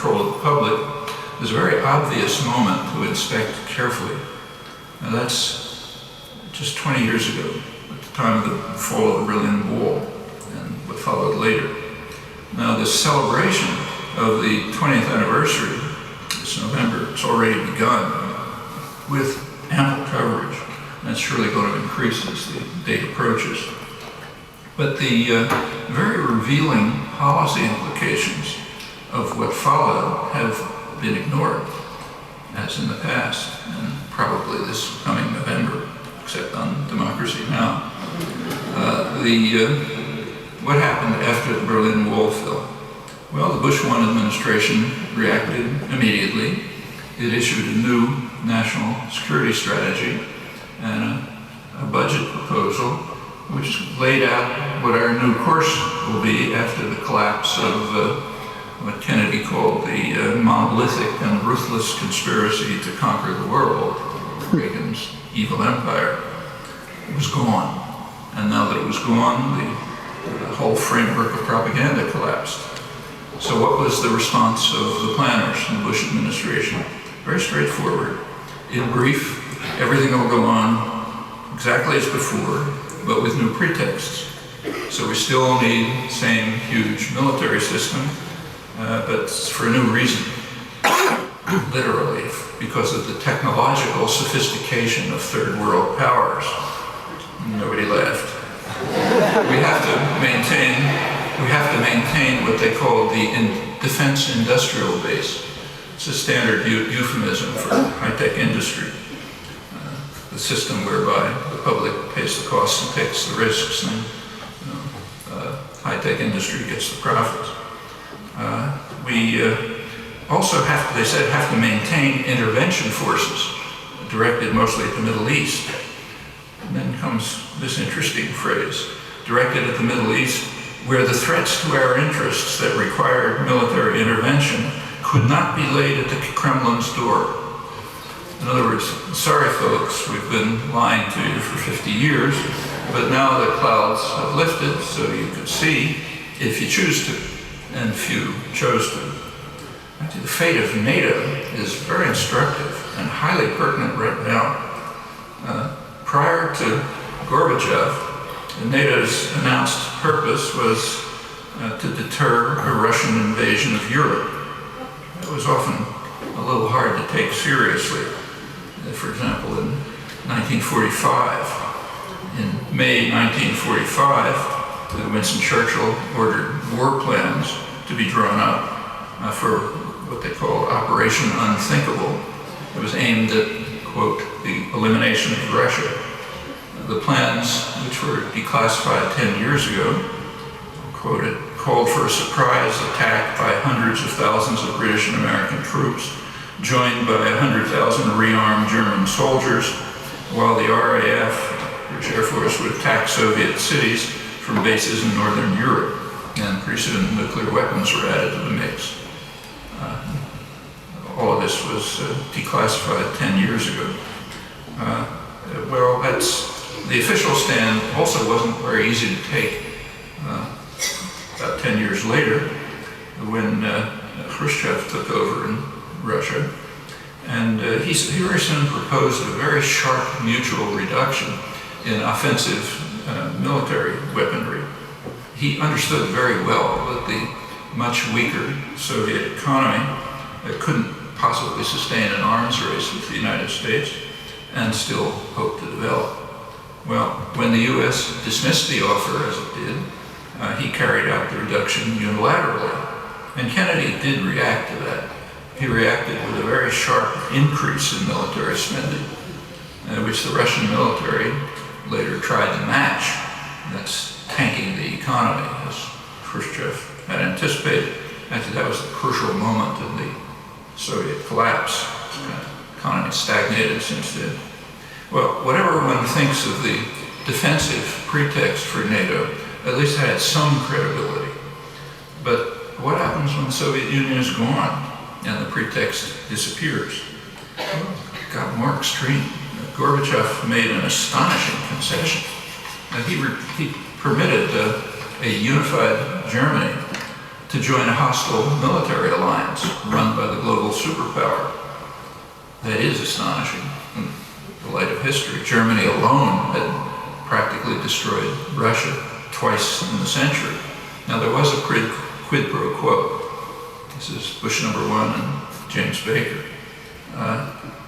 control of the public, it was a very obvious moment to inspect carefully. Now that's just 20 years ago, at the time of the fall of the Berlin Wall and what followed later. Now this celebration of the 20th anniversary this November, it's already begun with ample coverage. That's surely going to increase as the date approaches. But the very revealing policy implications of what followed have been ignored, as in the past, and probably this coming November, except on Democracy Now! What happened after the Berlin Wall fell? Well, the Bush 1 administration reacted immediately. It issued a new national security strategy and a budget proposal which laid out what our new course will be after the collapse of what Kennedy called the monolithic and ruthless conspiracy to conquer the world, Reagan's evil empire. It was gone. And now that it was gone, the whole framework of propaganda collapsed. So what was the response of the planners in the Bush administration? Very straightforward. In brief, everything will go on exactly as before, but with new pretexts. So we still need the same huge military system, but for a new reason. Literally, because of the technological sophistication of third world powers. Nobody laughed. We have to maintain what they call the defense industrial base. It's a standard euphemism for high-tech industry. The system whereby the public pays the costs and takes the risks, and high-tech industry gets the profits. We also they said, have to maintain intervention forces directed mostly at the Middle East. And then comes this interesting phrase, directed at the Middle East, where the threats to our interests that required military intervention could not be laid at the Kremlin's door. In other words, sorry folks, we've been lying to you for 50 years, but now the clouds have lifted so you could see if you choose to, and few chose to. Actually, the fate of NATO is very instructive and highly pertinent right now. Prior to Gorbachev, NATO's announced purpose was to deter a Russian invasion of Europe. It was often a little hard to take seriously. For example, in 1945, in May 1945, Winston Churchill ordered war plans to be drawn up for what they called Operation Unthinkable. It was aimed at, quote, the elimination of Russia. The plans, which were declassified 10 years ago, quoted, called for a surprise attack by hundreds of thousands of British and American troops, joined by 100,000 rearmed German soldiers, while the RAF, British Air Force, would attack Soviet cities from bases in Northern Europe, and pretty soon nuclear weapons were added to the mix. All of this was declassified 10 years ago. Well, the official stand also wasn't very easy to take about 10 years later when Khrushchev took over in Russia. And he very soon proposed a very sharp mutual reduction in offensive military weaponry. He understood very well that the much weaker Soviet economy couldn't possibly sustain an arms race with the United States and still hope to develop. Well, when the U.S. dismissed the offer, as it did, he carried out the reduction unilaterally. And Kennedy did react to that. He reacted with a very sharp increase in military spending, which the Russian military later tried to match. That's tanking the economy, as Khrushchev had anticipated. Actually, that was the crucial moment in the Soviet collapse. The economy stagnated since then. Well, whatever one thinks of the defensive pretext for NATO, at least it had some credibility. But what happens when the Soviet Union is gone and the pretext disappears? Well, it got more extreme. Gorbachev made an astonishing concession. He permitted a unified Germany to join a hostile military alliance run by the global superpower. That is astonishing in the light of history. Germany alone had practically destroyed Russia twice in the century. Now there was a quid pro quo. This is Bush #1 and James Baker.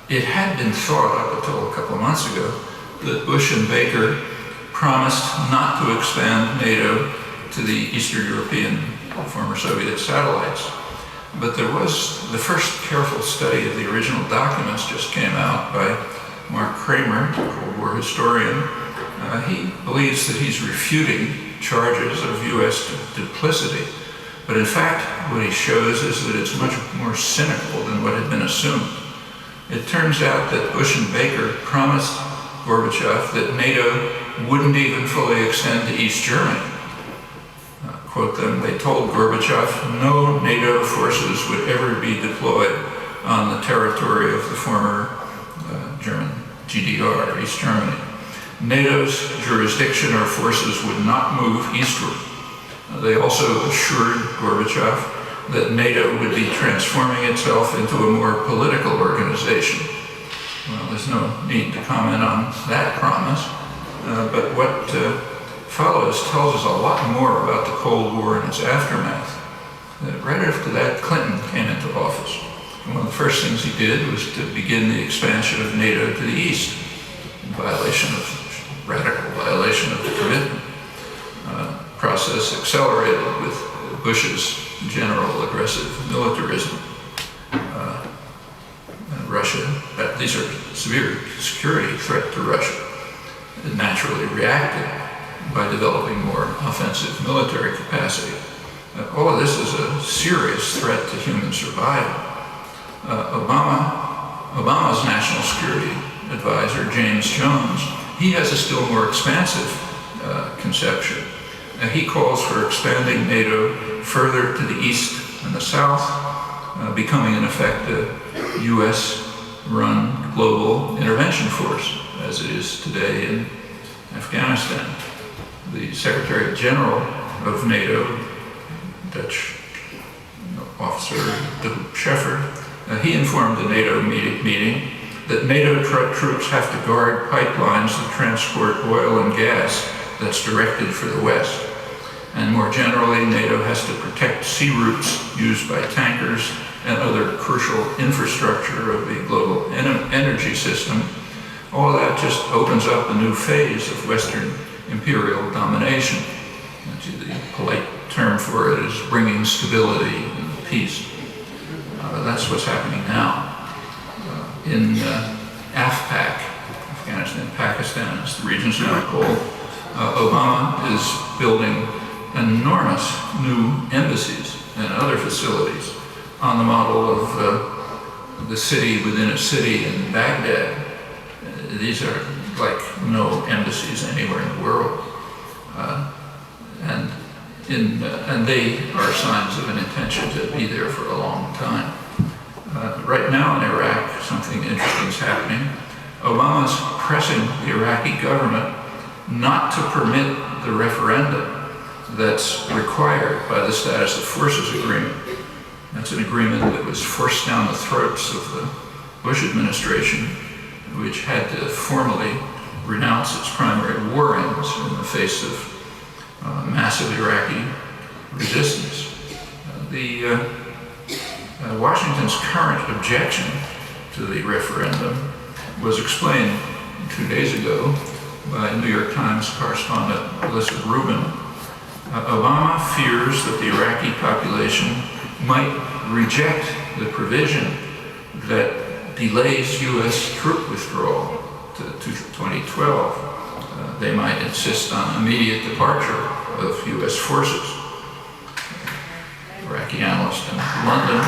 It had been thought up until a couple of months ago that Bush and Baker promised not to expand NATO to the Eastern European former Soviet satellites. But there was the first careful study of the original documents just came out by Mark Kramer, a Cold War historian. He believes that he's refuting charges of U.S. duplicity. But in fact, what he shows is that it's much more cynical than what had been assumed. It turns out that Bush and Baker promised Gorbachev that NATO wouldn't even fully extend to East Germany. Quote them, they told Gorbachev no NATO forces would ever be deployed on the territory of the former German GDR, East Germany. NATO's jurisdiction or forces would not move eastward. They also assured Gorbachev that NATO would be transforming itself into a more political organization. Well, there's no need to comment on that promise, but what follows tells us a lot more about the Cold War and its aftermath. Right after that, Clinton came into office. And one of the first things he did was to begin the expansion of NATO to the east, in radical violation of the commitment. Process accelerated with Bush's general aggressive militarism. Russia, these are severe security threat to Russia. It naturally reacted by developing more offensive military capacity. All of this is a serious threat to human survival. Obama's national security advisor, James Jones, he has a still more expansive conception. He calls for expanding NATO further to the east and the south, becoming in effect a US-run global intervention force, as it is today in Afghanistan. The Secretary General of NATO, Dutch officer de Scheffer, he informed the NATO meeting that NATO troops have to guard pipelines that transport oil and gas that's directed for the West. And more generally, NATO has to protect sea routes used by tankers and other crucial infrastructure of the global energy system. All of that just opens up a new phase of Western imperial domination. The polite term for it is bringing stability and peace. That's what's happening now. In AFPAC, Afghanistan, Pakistan, as the region's now called, Obama is building enormous new embassies and other facilities on the model of the city within a city in Baghdad. These are like no embassies anywhere in the world. And they are signs of an intention to be there for a long time. Right now in Iraq, something interesting is happening. Obama's pressing the Iraqi government not to permit the referendum that's required by the Status of Forces Agreement. That's an agreement that was forced down the throats of the Bush administration, which had to formally renounce its primary war aims in the face of massive Iraqi resistance. Washington's current objection to the referendum was explained 2 days ago by New York Times correspondent Alyssa Rubin. Obama fears that the Iraqi population might reject the provision that delays U.S. troop withdrawal to 2012. They might insist on immediate departure of U.S. forces. Iraqi analyst in London